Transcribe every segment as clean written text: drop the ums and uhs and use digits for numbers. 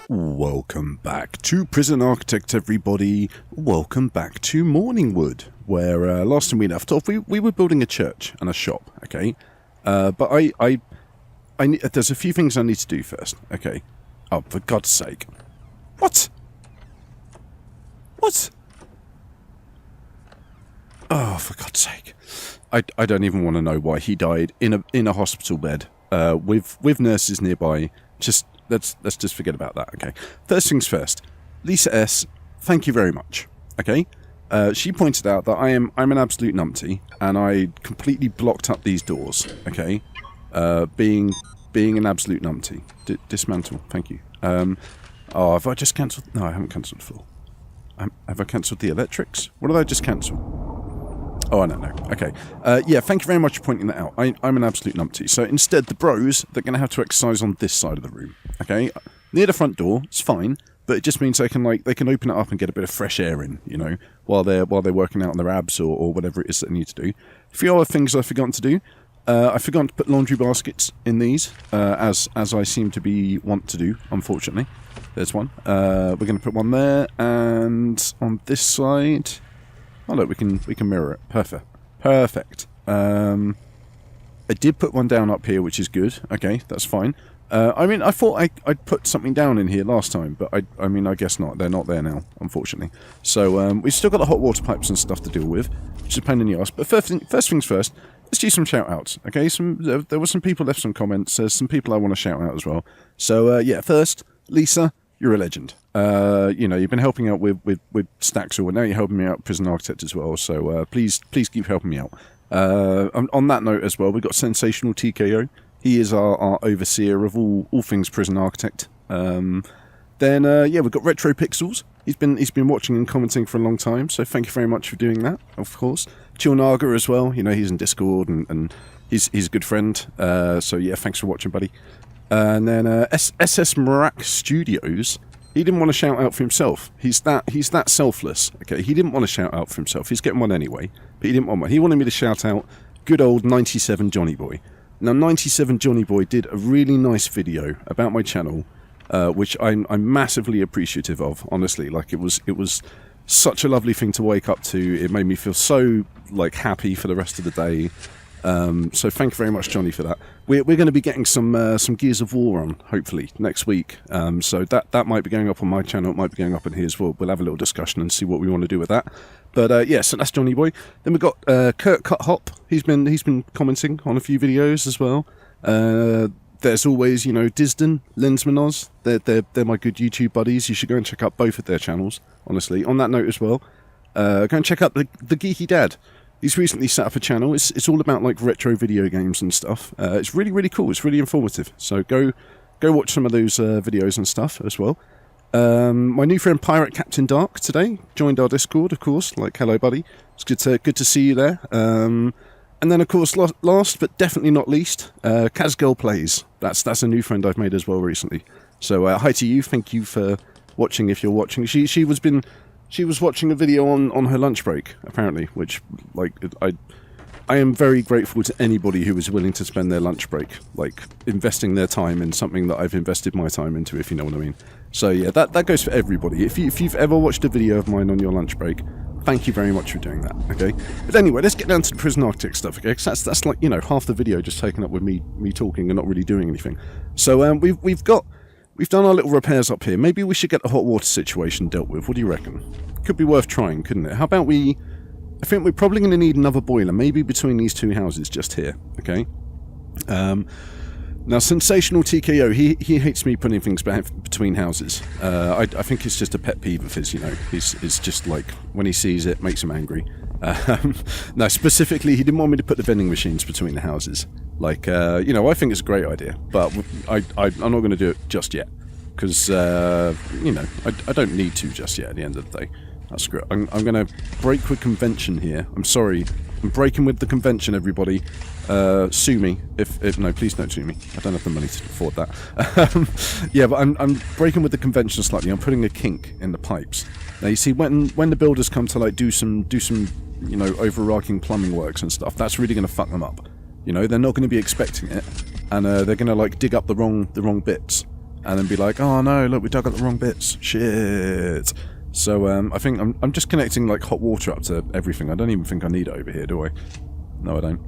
Welcome back to Prison Architect, everybody. Welcome back to Morningwood, where last time we left off, we were building a church and a shop, okay? But I there's a few things I need to do first, okay? Oh, for God's sake. What? What? Oh, for God's sake. I don't even want to know why he died in a hospital bed, with nurses nearby. Let's just forget about that, okay? First things first, Lisa S., thank you very much, okay? She pointed out that I'm an absolute numpty, and I completely blocked up these doors, okay? Being an absolute numpty. Dismantle, thank you. Have I just cancelled? No, I haven't cancelled the floor. Have I cancelled the electrics? What did I just cancel? Oh, I don't know. Okay. Yeah, thank you very much for pointing that out. I'm an absolute numpty. So instead, the bros, they're going to have to exercise on this side of the room. Okay? Near the front door, it's fine, but it just means they can open it up and get a bit of fresh air in, you know, while they're working out on their abs or whatever it is that they need to do. A few other things I've forgotten to do. I've forgotten to put laundry baskets in these, as I seem to want to do, unfortunately. There's one. We're going to put one there, and on this side... Oh look, we can mirror it. Perfect. I did put one down up here, which is good. Okay, that's fine. I thought I'd put something down in here last time, but I guess not. They're not there now, unfortunately. So we've still got the hot water pipes and stuff to deal with, which is a pain in the ass. But first things first, let's do some shout-outs. Okay, there were some people left some comments. There's some people I want to shout out as well. So yeah, first, Lisa, you're a legend. You've been helping out with Staxel, and now you're helping me out with Prison Architect as well, so please keep helping me out. On that note as well, we've got Sensational TKO. He is our overseer of all things Prison Architect. We've got Retro Pixels. He's been watching and commenting for a long time, so thank you very much for doing that, of course. Chill Naga as well, you know, he's in Discord, and he's a good friend, so yeah, thanks for watching, buddy. And then SS Marak Studios, he didn't want to shout out for himself. He's that selfless. Okay, he didn't want to shout out for himself. He's getting one anyway, but he didn't want one. He wanted me to shout out good old 97 Johnny Boy. Now 97 Johnny Boy did a really nice video about my channel, which I'm massively appreciative of. Honestly, like it was such a lovely thing to wake up to. It made me feel so happy for the rest of the day. So thank you very much, Johnny, for that. We're going to be getting some Gears of War on, hopefully, next week. So that might be going up on my channel, it might be going up in his. We'll have a little discussion and see what we want to do with that. But so that's Johnny Boy. Then we've got Kurt Cuthop. He's been commenting on a few videos as well. There's always, Disden, Lensmanoz. They're my good YouTube buddies. You should go and check out both of their channels, honestly. On that note as well, go and check out the Geeky Dad. He's recently set up a channel. It's all about retro video games and stuff. It's really, really cool. It's really informative. So go watch some of those videos and stuff as well. My new friend Pirate Captain Dark today joined our Discord, of course. Hello, buddy. It's good to see you there. And then, of course, last but definitely not least, Kazgirl Plays. That's a new friend I've made as well recently. So hi to you. Thank you for watching. If you're watching, she was watching a video on her lunch break, apparently, which, I am very grateful to anybody who is willing to spend their lunch break, investing their time in something that I've invested my time into, if you know what I mean. So, yeah, that goes for everybody. If you've ever watched a video of mine on your lunch break, thank you very much for doing that, okay? But anyway, let's get down to the Prison Architect stuff, okay? Because that's half the video just taken up with me talking and not really doing anything. So, we've done our little repairs up here. Maybe we should get the hot water situation dealt with. What do you reckon? Could be worth trying, couldn't it? How about I think we're probably going to need another boiler, maybe between these two houses just here, okay? Now, Sensational TKO, he hates me putting things between houses. I think it's just a pet peeve of his, It's just when he sees it, makes him angry. No, specifically, he didn't want me to put the vending machines between the houses. I think it's a great idea, but I'm not going to do it just yet. Because, I don't need to just yet at the end of the day. That's great. I'm going to break with convention here. I'm sorry. I'm breaking with the convention, everybody. Sue me. No, please don't sue me. I don't have the money to afford that. Yeah, but I'm breaking with the convention slightly. I'm putting a kink in the pipes. Now, you see, when the builders come to do some overarching plumbing works and stuff, that's really going to fuck them up. They're not going to be expecting it, and they're going to dig up the wrong bits. and then be like, oh no, look, we dug up the wrong bits. Shit. So I think I'm just connecting like hot water up to everything. I don't even think I need it over here, do I? No, I don't.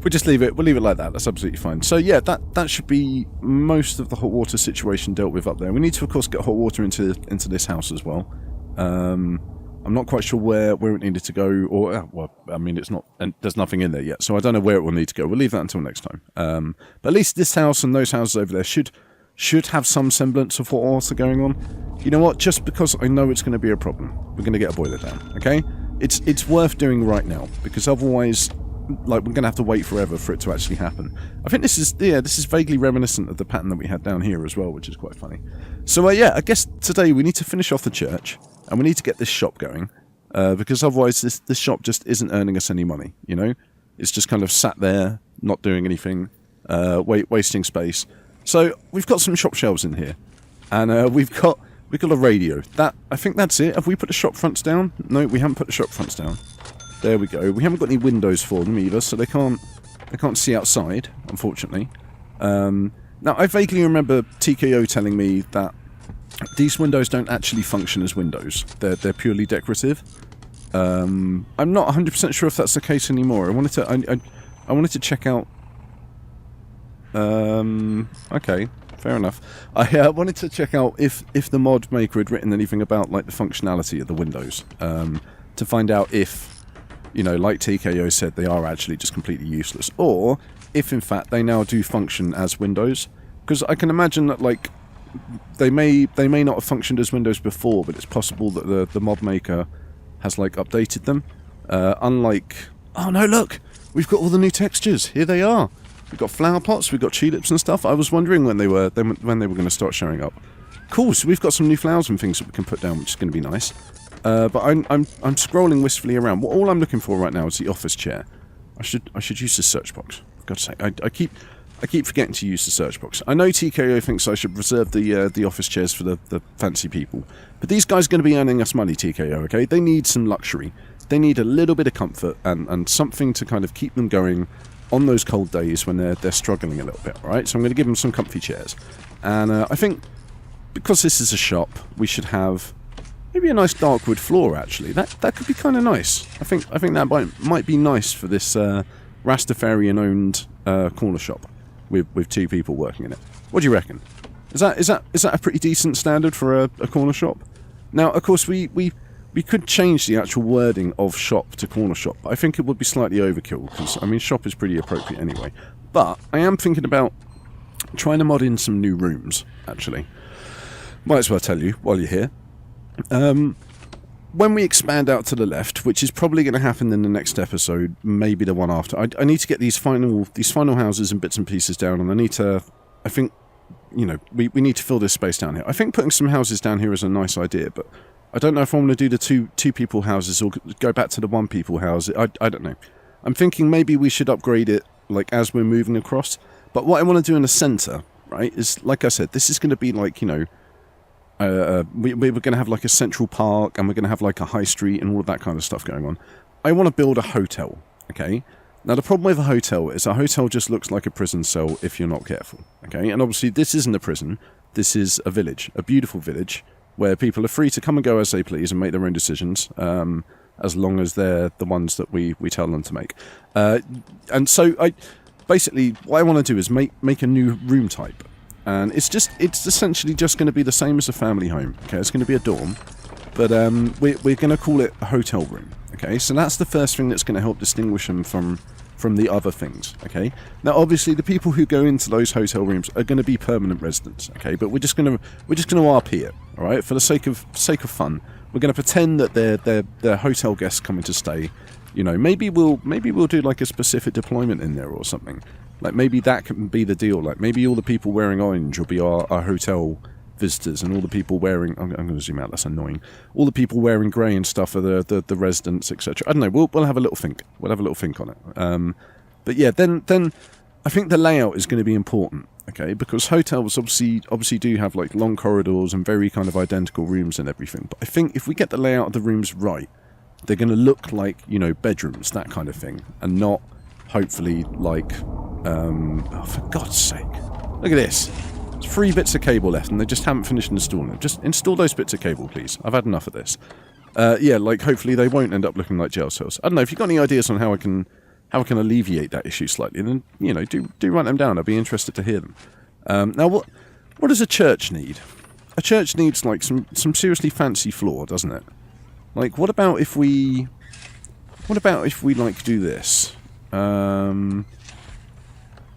We'll just leave it. We'll leave it like that. That's absolutely fine. So yeah, that should be most of the hot water situation dealt with up there. We need to, of course, get hot water into this house as well. I'm not quite sure where it needed to go, or well, I mean, it's not, and there's nothing in there yet, so I don't know where it will need to go. We'll leave that until next time. But at least this house and those houses over there should have some semblance of hot water going on. You know what? Just because I know it's going to be a problem, we're going to get a boiler down. Okay? It's worth doing right now, because otherwise, like, we're going to have to wait forever for it to actually happen. I think this is vaguely reminiscent of the pattern that we had down here as well, which is quite funny. So yeah, I guess today we need to finish off the church, and we need to get this shop going, because otherwise this shop just isn't earning us any money, you know? It's just kind of sat there, not doing anything, wasting space. So we've got some shop shelves in here, and we've got a radio. I think that's it. Have we put the shop fronts down? No, we haven't put the shop fronts down. There we go. We haven't got any windows for them either, so they can't see outside, unfortunately. Now, I vaguely remember TKO telling me that these windows don't actually function as windows. They're purely decorative. I'm not 100% sure if that's the case anymore. I wanted to check out. Okay, fair enough. I wanted to check out if the mod maker had written anything about like the functionality of the windows, to find out if, you know, like TKO said, they are actually just completely useless, or if in fact they now do function as windows. Because I can imagine that, like, they may not have functioned as windows before, but it's possible that the mod maker has like updated them. Unlike, oh no, look, we've got all the new textures. Here they are. We've got flower pots, we've got tulips and stuff. I was wondering when they were going to start showing up. Cool, so we've got some new flowers and things that we can put down, which is going to be nice. But I'm scrolling wistfully around. All I'm looking for right now is the office chair. I should use the search box. For God's sake, I keep forgetting to use the search box. I know TKO thinks I should reserve the office chairs for the fancy people, but these guys are going to be earning us money, TKO. Okay, they need some luxury. They need a little bit of comfort and something to kind of keep them going on those cold days when they're struggling a little bit, right? So I'm going to give them some comfy chairs. And I think, because this is a shop, we should have maybe a nice dark wood floor, actually. That could be kind of nice. I think that might be nice for this Rastafarian-owned corner shop with two people working in it. What do you reckon? Is that a pretty decent standard for a corner shop? Now, of course, we could change the actual wording of shop to corner shop. I think it would be slightly overkill, because, I mean, shop is pretty appropriate anyway. But I am thinking about trying to mod in some new rooms, actually. Might as well tell you while you're here. When we expand out to the left, which is probably going to happen in the next episode, maybe the one after, I need to get these final houses and bits and pieces down, and I think, you know, we need to fill this space down here. I think putting some houses down here is a nice idea, but I don't know if I want to do the two people houses or go back to the one people house. I don't know. I'm thinking maybe we should upgrade it, like, as we're moving across. But what I want to do in the centre, right, is, like I said, this is going to be like, you know, we're going to have like a central park, and we're going to have like a high street and all of that kind of stuff going on. I want to build a hotel, okay? Now, the problem with a hotel is a hotel just looks like a prison cell if you're not careful, okay? And obviously, this isn't a prison. This is a village, a beautiful village, where people are free to come and go as they please and make their own decisions, as long as they're the ones that we tell them to make. And so, basically, what I want to do is make a new room type. And it's essentially just going to be the same as a family home. Okay, it's going to be a dorm, but we're going to call it a hotel room. Okay, so that's the first thing that's going to help distinguish them from the other things. Okay, now obviously the people who go into those hotel rooms are going to be permanent residents. Okay, but we're just going to RP it. All right, for the sake of fun, we're going to pretend that they're hotel guests coming to stay. You know, maybe we'll do like a specific deployment in there or something. Like, maybe that can be the deal. Like, maybe all the people wearing orange will be our hotel visitors, and all the people wearing... I'm going to zoom out, that's annoying. All the people wearing grey and stuff are the residents, etc. I don't know, we'll have a little think. We'll have a little think on it. But yeah, then I think the layout is going to be important, okay? Because hotels obviously do have, like, long corridors and very kind of identical rooms and everything. But I think if we get the layout of the rooms right, they're going to look like, you know, bedrooms, that kind of thing, and not, hopefully, like... oh, for God's sake. Look at this. There's 3 bits of cable left, and they just haven't finished installing them. Just install those bits of cable, please. I've had enough of this. Yeah, like, hopefully they won't end up looking like jail cells. I don't know, if you've got any ideas on how I can alleviate that issue slightly, then, you know, do write them down. I'd be interested to hear them. Now, what does a church need? A church needs, like, some seriously fancy floor, doesn't it? Like, what about if we, like, do this?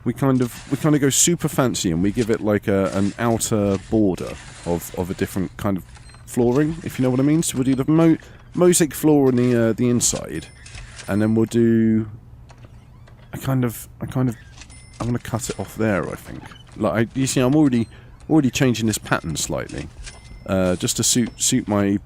We kind of go super fancy, and we give it, like, an outer border of a different kind of flooring, if you know what I mean. So we'll do the mosaic floor on the inside, and then we'll do... I want to cut it off there, I think. Like, you see, I'm already changing this pattern slightly, just to suit my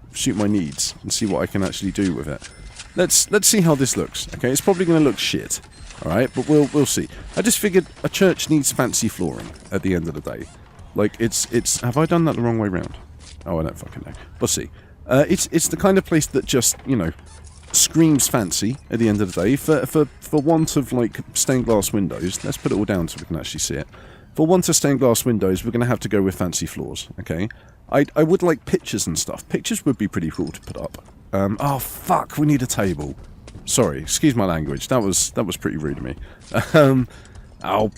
needs and see what I can actually do with it. Let's see how this looks. Okay, it's probably going to look shit. All right, but we'll see. I just figured a church needs fancy flooring at the end of the day. Like, it's. Have I done that the wrong way round? Oh, I don't fucking know. We'll see. It's the kind of place that just, you know, screams fancy at the end of the day. For want of, like, stained glass windows, let's put it all down so we can actually see it. For want of stained glass windows, we're going to have to go with fancy floors, okay? I would like pictures and stuff. Pictures would be pretty cool to put up. Oh, fuck, we need a table. Sorry, excuse my language. That was pretty rude of me. Oh,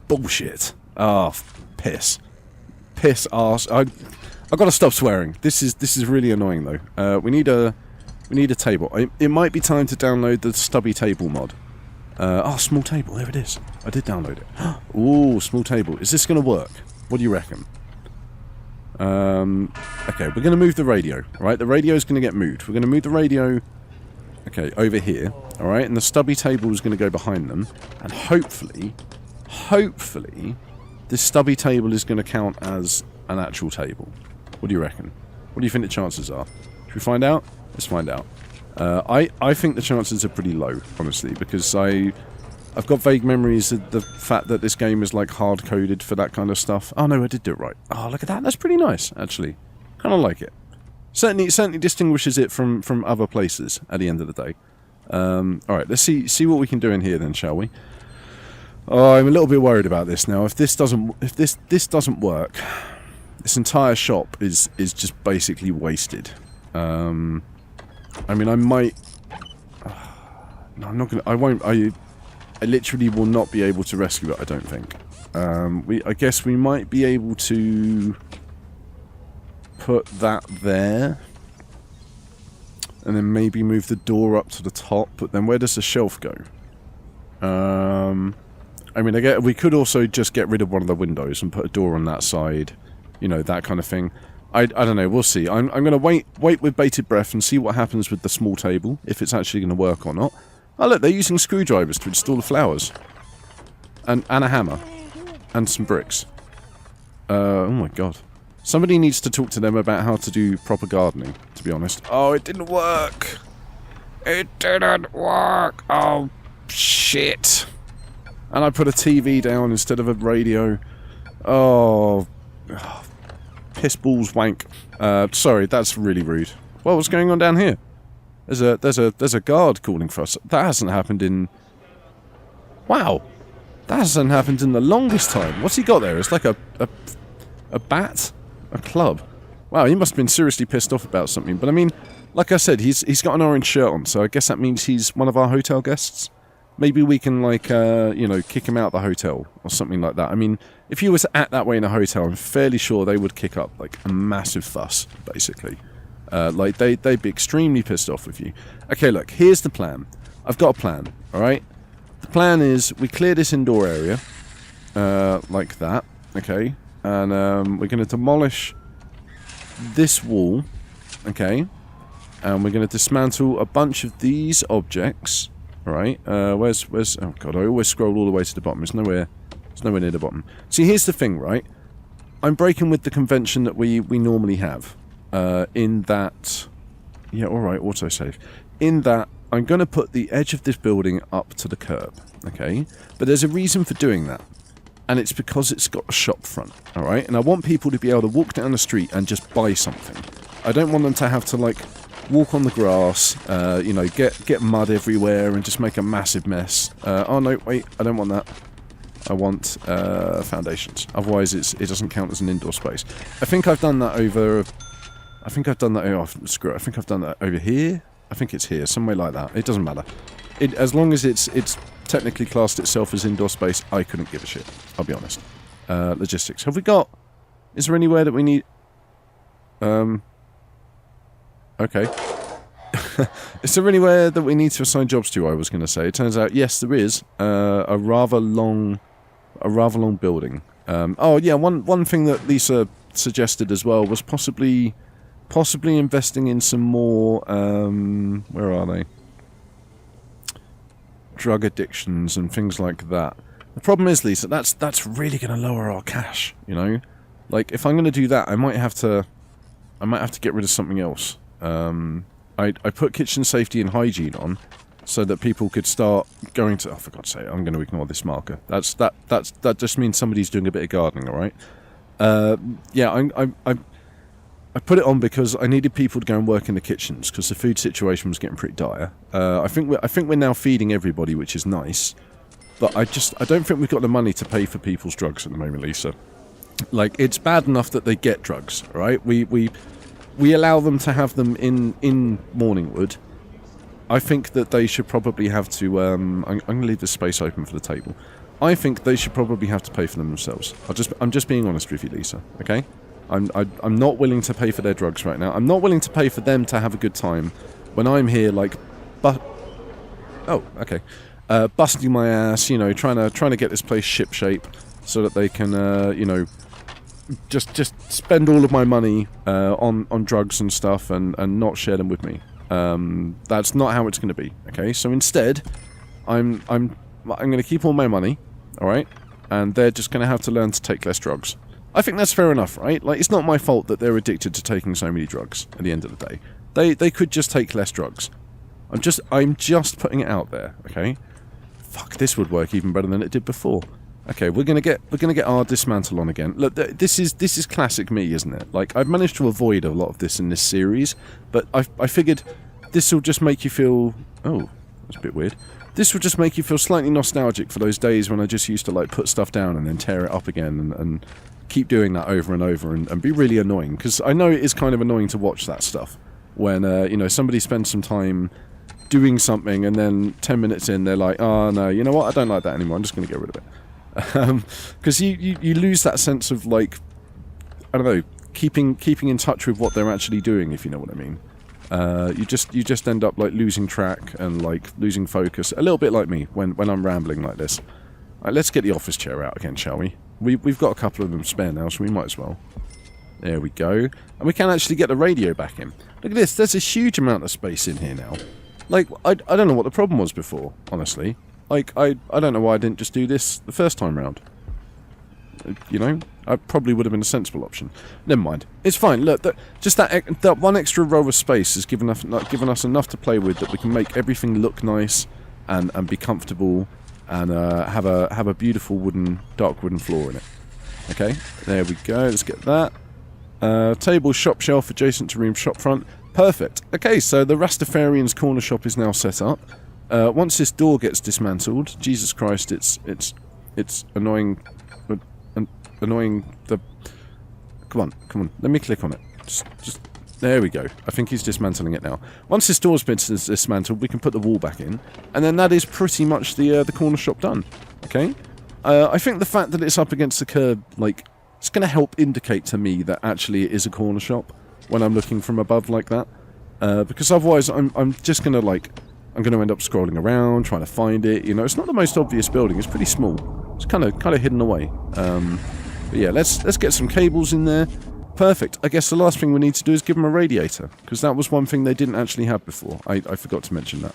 bullshit. Oh, piss. Piss arse. I've got to stop swearing. This is really annoying, though. We need a table. It might be time to download the stubby table mod. Small table. There it is. I did download it. Ooh, small table. Is this going to work? What do you reckon? Okay, we're going to move the radio. All right, the radio is going to get moved. We're going to move the radio, okay, over here. All right, and the stubby table is going to go behind them. And hopefully, this stubby table is going to count as an actual table. What do you reckon? What do you think the chances are? Should we find out? Let's find out. I think the chances are pretty low, honestly, because I've got vague memories of the fact that this game is, like, hard-coded for that kind of stuff. Oh, no, I did do it right. Oh, look at that. That's pretty nice, actually. Kind of like it. Certainly distinguishes it from other places at the end of the day. Alright, let's see what we can do in here then, shall we? Oh, I'm a little bit worried about this now. If this doesn't work, this entire shop is just basically wasted. I mean, I might... No, I'm not gonna... I literally will not be able to rescue it, I don't think. I guess we might be able to put that there. And then maybe move the door up to the top. But then where does the shelf go? I mean, we could also just get rid of one of the windows and put a door on that side. You know, that kind of thing. I don't know, we'll see. I'm going to wait with bated breath and see what happens with the small table, if it's actually going to work or not. Oh look, they're using screwdrivers to install the flowers. And a hammer. And some bricks. Oh my god. Somebody needs to talk to them about how to do proper gardening, to be honest. Oh, it didn't work! It didn't work! Oh, shit. And I put a TV down instead of a radio. Oh piss balls wank. Sorry, that's really rude. Well, what's going on down here? There's a guard calling for us. That hasn't happened in... Wow. That hasn't happened in the longest time. What's he got there? It's like a bat? A club? Wow, he must have been seriously pissed off about something. But I mean, like I said, he's got an orange shirt on, so I guess that means he's one of our hotel guests. Maybe we can, like, you know, kick him out of the hotel or something like that. I mean, if you were to act that way in a hotel, I'm fairly sure they would kick up, like, a massive fuss, basically. Like, they'd be extremely pissed off with you. Okay, look, here's the plan. I've got a plan, alright? The plan is we clear this indoor area, like that, okay? And we're going to demolish this wall, okay? And we're going to dismantle a bunch of these objects, alright? Where's... Oh, God, I always scroll all the way to the bottom. It's nowhere near the bottom. See, here's the thing, right? I'm breaking with the convention that we normally have. In that... Yeah, alright, autosave. In that, I'm going to put the edge of this building up to the curb, okay? But there's a reason for doing that. And it's because it's got a shop front, alright? And I want people to be able to walk down the street and just buy something. I don't want them to have to, like, walk on the grass, you know, get mud everywhere and just make a massive mess. Oh, no, wait, I don't want that. I want foundations. Otherwise, it doesn't count as an indoor space. I think I've done that over... I think I've done that... Oh, screw it. I think I've done that over here. I think it's here, somewhere like that. It doesn't matter. As long as it's technically classed itself as indoor space, I couldn't give a shit. I'll be honest. Logistics. Have we got... Is there anywhere that we need... Okay. Is there anywhere that we need to assign jobs to, I was going to say. It turns out, yes, there is. A rather long building. Oh, yeah, one thing that Lisa suggested as well was possibly investing in some more... where are they? Drug addictions and things like that. The problem is, Lisa, that's really going to lower our cash, you know? Like, if I'm going to do that, I might have to get rid of something else. I put kitchen safety and hygiene on so that people could start going to... Oh, for God's sake, I'm going to ignore this marker. That just means somebody's doing a bit of gardening, all right? Yeah, I put it on because I needed people to go and work in the kitchens because the food situation was getting pretty dire. I think we're now feeding everybody, which is nice, but I don't think we've got the money to pay for people's drugs at the moment, Lisa. Like, it's bad enough that they get drugs, right? We allow them to have them in Morningwood. I think that they should probably have to... I'm going to leave this space open for the table. I think they should probably have to pay for them themselves. I'm just being honest with you, Lisa, okay? I'm not willing to pay for their drugs right now. I'm not willing to pay for them to have a good time when I'm here, like... Oh, okay. Busting my ass, you know, trying to get this place shipshape so that they can, you know... Just spend all of my money on drugs and stuff and not share them with me. That's not how it's going to be. Okay, so instead, I'm going to keep all my money, all right, and they're just going to have to learn to take less drugs. I think that's fair enough, right? Like, it's not my fault that they're addicted to taking so many drugs. At the end of the day, they could just take less drugs. I'm just putting it out there. Okay, fuck, this would work even better than it did before. Okay, we're gonna get our dismantle on again. Look, this is classic me, isn't it? Like, I've managed to avoid a lot of this in this series, but I figured this will just make you feel... Oh, that's a bit weird. This will just make you feel slightly nostalgic for those days when I just used to, like, put stuff down and then tear it up again and keep doing that over and over and be really annoying. Because I know it is kind of annoying to watch that stuff when, you know, somebody spends some time doing something and then 10 minutes in they're like, oh, no, you know what, I don't like that anymore, I'm just going to get rid of it. Because you lose that sense of, like, I don't know, keeping in touch with what they're actually doing, if you know what I mean. You just end up, like, losing track and, like, losing focus, a little bit like me when I'm rambling like this. Right, let's get the office chair out again, shall we? We've got a couple of them spare now, so we might as well. There we go. And we can actually get the radio back in. Look at this, there's a huge amount of space in here now. Like, I don't know what the problem was before, honestly. Like, I don't know why I didn't just do this the first time round. You know? I probably would have been a sensible option. Never mind. It's fine. Look, just that one extra row of space has given us enough to play with that we can make everything look nice and be comfortable and have a beautiful dark wooden floor in it. Okay? There we go. Let's get that. Table, shop shelf adjacent to room shop front. Perfect. Okay, so the Rastafarian's corner shop is now set up. Once this door gets dismantled, Jesus Christ, it's annoying. Annoying the... Come on. Let me click on it. Just there we go. I think he's dismantling it now. Once this door's been dismantled, we can put the wall back in, and then that is pretty much the corner shop done. Okay. I think the fact that it's up against the curb, like, it's going to help indicate to me that actually it is a corner shop when I'm looking from above like that. Because otherwise, I'm just going to, like... I'm going to end up scrolling around, trying to find it. You know, it's not the most obvious building. It's pretty small. It's kind of hidden away. But yeah, let's get some cables in there. Perfect. I guess the last thing we need to do is give them a radiator, because that was one thing they didn't actually have before. I forgot to mention that.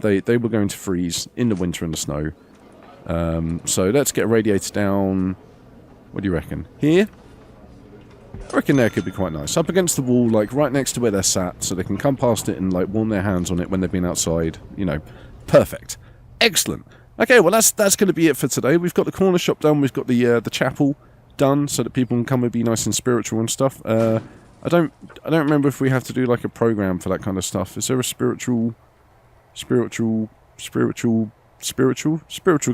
They were going to freeze in the winter and the snow. So let's get a radiator down. What do you reckon? Here? I reckon there could be quite nice. Up against the wall, like right next to where they're sat, so they can come past it and like warm their hands on it when they've been outside. You know, perfect. Excellent. Okay, well that's going to be it for today. We've got the corner shop done. We've got the chapel done, so that people can come and be nice and spiritual and stuff. I don't remember if we have to do like a program for that kind of stuff. Is there a spiritual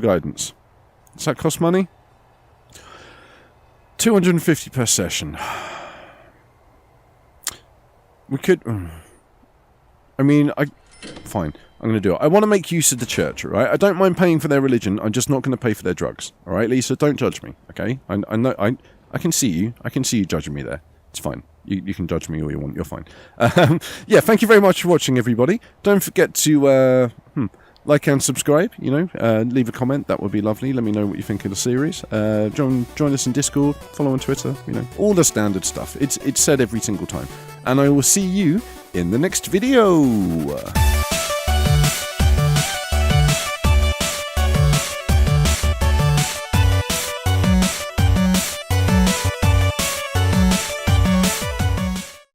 guidance? Does that cost money? $250 per session. We could... I mean, fine. I'm going to do it. I want to make use of the church, right? I don't mind paying for their religion. I'm just not going to pay for their drugs. All right, Lisa? Don't judge me, okay? I know... I can see you. I can see you judging me there. It's fine. You can judge me all you want. You're fine. Yeah, thank you very much for watching, everybody. Don't forget to... like and subscribe, you know, leave a comment, that would be lovely. Let me know what you think of the series. Join us in Discord, follow on Twitter, you know, all the standard stuff. It's said every single time. And I will see you in the next video.